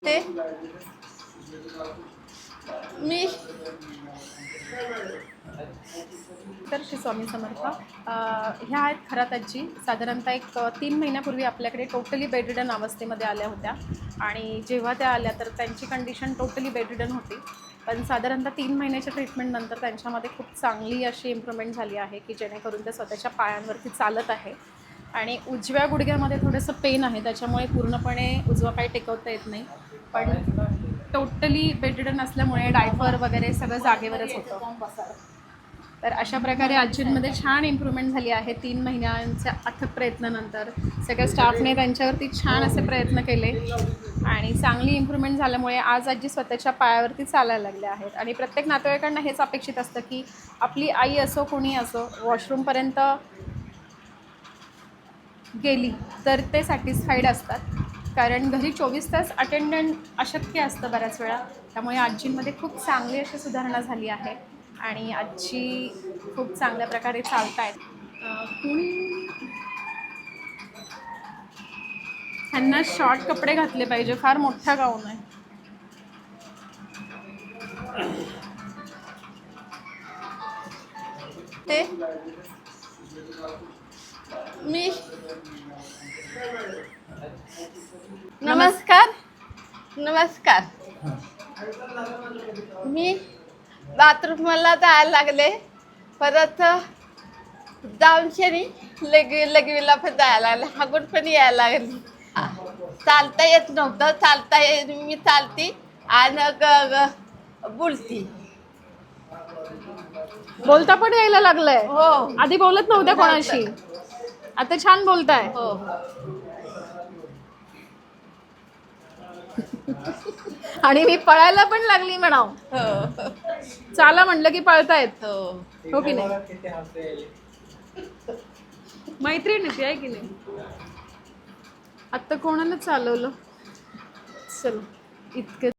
ते मी तर श्री स्वामी समर्थ ह्या आहेत खरात आजी. साधारणतः एक 3 महिन्यापूर्वी आपल्याकडे टोटली बेडरिडन अवस्थेमध्ये आल्या होत्या आणि जेव्हा त्या आल्या तर त्यांची कंडिशन टोटली बेडरिडन होती. पण साधारणतः 3 महिन्याच्या ट्रीटमेंटनंतर त्यांच्यामध्ये खूप चांगली अशी इम्प्रूव्हमेंट झाली आहे की जेणेकरून त्या स्वतःच्या पायांवरती चालत आहे. आणि उजव्या गुडघ्यामध्ये थोडंसं पेन आहे, त्याच्यामुळे पूर्णपणे उजवा पाय टेकवता येत नाही. पण टोटली बेडरिडन असल्यामुळे डायपर वगैरे सगळं जागेवरच होतं. तर अशा प्रकारे आजींमध्ये छान इम्प्रूव्हमेंट झाली आहे 3 महिन्यांच्या अथक प्रयत्नानंतर. सगळ्या स्टाफने त्यांच्यावरती छान असे प्रयत्न केले आणि चांगली इम्प्रूव्हमेंट झाल्यामुळे आज आजी स्वतःच्या पायावरती चालायला लागल्या आहेत. आणि प्रत्येक नातेवाईकांना हेच अपेक्षित असतं की आपली आई असो कोणी असो वॉशरूमपर्यंत गेली तर ते सॅटिस्फाईड असतात. कारण घरी 24 तास अटेंडंट अशक्य असतं बऱ्याच वेळा. त्यामुळे आजींमध्ये खूप चांगली अशी सुधारणा झाली आहे आणि आजी खूप चांगल्या प्रकारे चालत आहेत. कुणी ह्यांना शॉर्ट कपडे घातले पाहिजे, फार मोठा गाऊन आहे. ते मी नमस्कार नमस्कार. मी बाथरूमला जायला लागले, परत जाऊन शनी लगवीला पण जायला लागले, हागून पण यायला लागली. चालता येत नव्हतं, मी चालती आणि बोलती. बोलता पण यायला लागलंय. हो आधी बोलत नव्हत्या कोणाशी, आता छान बोलताय. हो. आणि मी पळायला पण लागली म्हणाव. हो चाला म्हणलं की पळतायत. हो. हो की नाही? मैत्रीण आहे की नाही? आता कोणाला चालवलं? चल इतकं